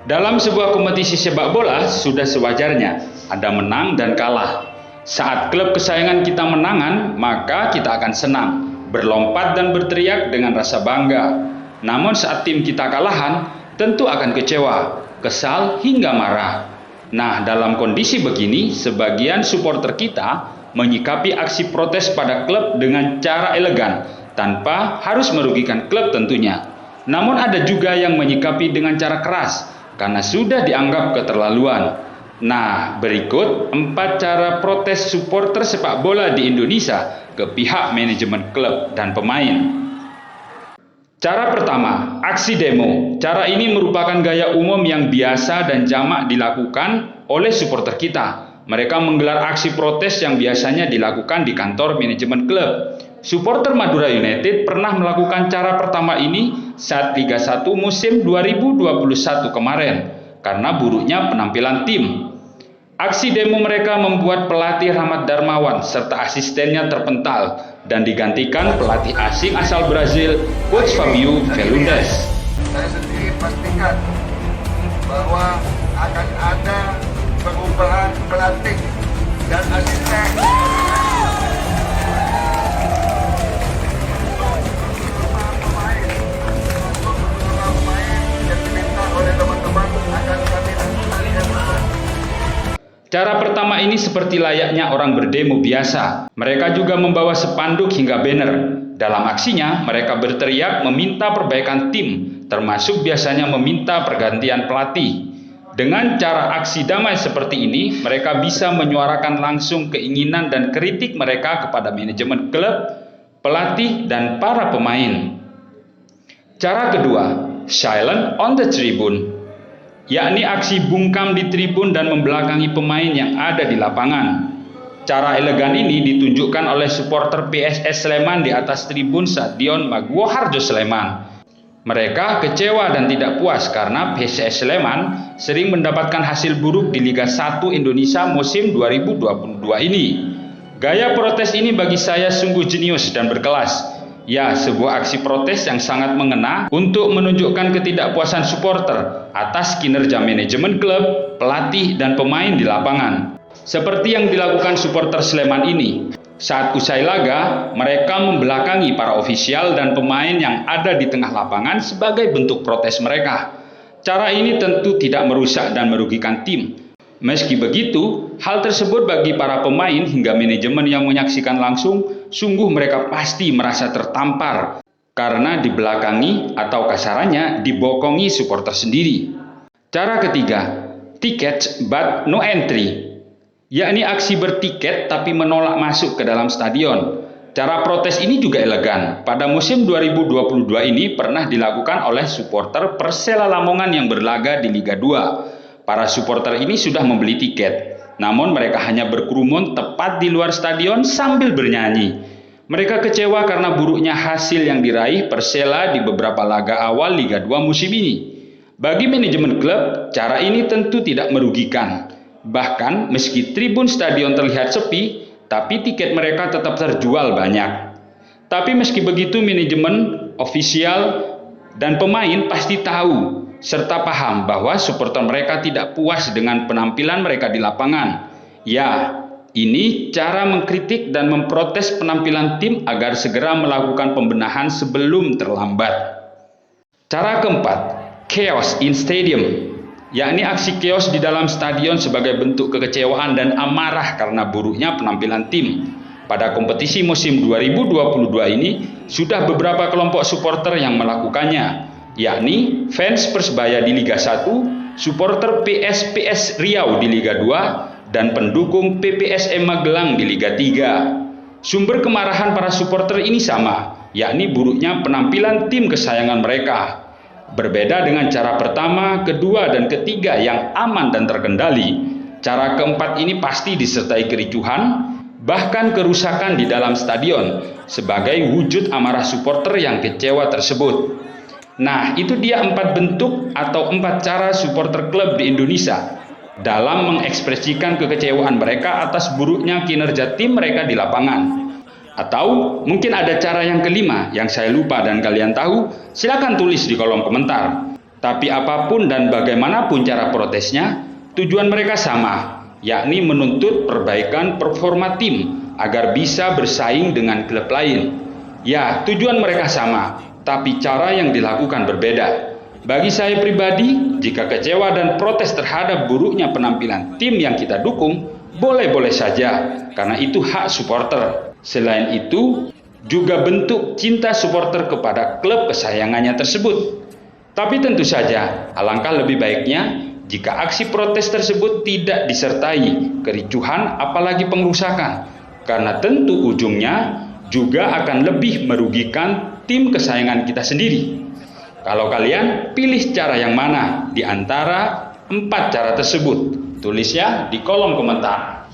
Dalam sebuah kompetisi sepak bola, sudah sewajarnya ada menang dan kalah. Saat klub kesayangan kita menangan, maka kita akan senang, berlompat dan berteriak dengan rasa bangga. Namun saat tim kita kalahan, tentu akan kecewa, kesal hingga marah. Nah, dalam kondisi begini, sebagian supporter kita menyikapi aksi protes pada klub dengan cara elegan, tanpa harus merugikan klub tentunya. Namun ada juga yang menyikapi dengan cara keras, karena sudah dianggap keterlaluan. Nah, berikut 4 cara protes supporter sepak bola di Indonesia ke pihak manajemen klub dan pemain. Cara pertama, aksi demo. Cara ini merupakan gaya umum yang biasa dan jamak dilakukan oleh supporter kita. Mereka menggelar aksi protes yang biasanya dilakukan di kantor manajemen klub. Supporter Madura United pernah melakukan cara pertama ini saat Liga 1 musim 2021 kemarin karena buruknya penampilan tim. Aksi demo mereka membuat pelatih Rahmat Darmawan serta asistennya terpental dan digantikan pelatih asing asal Brazil, Coach Fabio Felundas. Saya sendiri pastikan bahwa akan ada perubahan pelatih dan asisten. Cara pertama ini seperti layaknya orang berdemo biasa. Mereka juga membawa spanduk hingga banner. Dalam aksinya, mereka berteriak meminta perbaikan tim, termasuk biasanya meminta pergantian pelatih. Dengan cara aksi damai seperti ini, mereka bisa menyuarakan langsung keinginan dan kritik mereka kepada manajemen klub, pelatih, dan para pemain. Cara kedua, silent on the tribune, yakni aksi bungkam di tribun dan membelakangi pemain yang ada di lapangan. Cara elegan ini ditunjukkan oleh supporter PSS Sleman di atas tribun Stadion Maguwo Harjo Sleman. Mereka kecewa dan tidak puas karena PSS Sleman sering mendapatkan hasil buruk di Liga 1 Indonesia musim 2022 ini. Gaya protes ini bagi saya sungguh jenius dan berkelas. Ya, sebuah aksi protes yang sangat mengena untuk menunjukkan ketidakpuasan supporter atas kinerja manajemen klub, pelatih, dan pemain di lapangan. Seperti yang dilakukan supporter Sleman ini. Saat usai laga, mereka membelakangi para ofisial dan pemain yang ada di tengah lapangan sebagai bentuk protes mereka. Cara ini tentu tidak merusak dan merugikan tim. Meski begitu, hal tersebut bagi para pemain hingga manajemen yang menyaksikan langsung, sungguh mereka pasti merasa tertampar karena dibelakangi atau kasarannya dibokongi supporter sendiri. Cara ketiga, ticket but no entry, yakni aksi bertiket tapi menolak masuk ke dalam stadion. Cara protes ini juga elegan. Pada musim 2022 ini pernah dilakukan oleh supporter Persela Lamongan yang berlaga di Liga 2. Para supporter ini sudah membeli tiket, namun mereka hanya berkerumun tepat di luar stadion sambil bernyanyi. Mereka kecewa karena buruknya hasil yang diraih Persela di beberapa laga awal Liga 2 musim ini. Bagi manajemen klub, cara ini tentu tidak merugikan. Bahkan meski tribun stadion terlihat sepi, tapi tiket mereka tetap terjual banyak. Tapi meski begitu, manajemen, ofisial, dan pemain pasti tahu serta paham bahwa supporter mereka tidak puas dengan penampilan mereka di lapangan. Ya, ini cara mengkritik dan memprotes penampilan tim agar segera melakukan pembenahan sebelum terlambat. Cara keempat, chaos in stadium, yakni aksi chaos di dalam stadion sebagai bentuk kekecewaan dan amarah karena buruknya penampilan tim. Pada kompetisi musim 2022 ini, sudah beberapa kelompok supporter yang melakukannya, yakni fans Persebaya di Liga 1, supporter PSPS Riau di Liga 2, dan pendukung PPSM Magelang di Liga 3. Sumber kemarahan para supporter ini sama, yakni buruknya penampilan tim kesayangan mereka. Berbeda dengan cara pertama, kedua, dan ketiga yang aman dan terkendali, cara keempat ini pasti disertai kericuhan, bahkan kerusakan di dalam stadion, sebagai wujud amarah supporter yang kecewa tersebut. Nah, itu dia 4 bentuk atau 4 cara supporter klub di Indonesia dalam mengekspresikan kekecewaan mereka atas buruknya kinerja tim mereka di lapangan. Atau mungkin ada cara yang kelima yang saya lupa dan kalian tahu, silakan tulis di kolom komentar. Tapi apapun dan bagaimanapun cara protesnya, tujuan mereka sama, yakni menuntut perbaikan performa tim agar bisa bersaing dengan klub lain. Ya, tujuan mereka sama, tapi cara yang dilakukan berbeda. Bagi saya pribadi, jika kecewa dan protes terhadap buruknya penampilan tim yang kita dukung, boleh-boleh saja, karena itu hak supporter. Selain itu, juga bentuk cinta supporter kepada klub kesayangannya tersebut. Tapi tentu saja, alangkah lebih baiknya jika aksi protes tersebut tidak disertai kericuhan apalagi pengrusakan, karena tentu ujungnya juga akan lebih merugikan tim kesayangan kita sendiri. Kalau kalian pilih cara yang mana di antara 4 cara tersebut? Tulis ya di kolom komentar.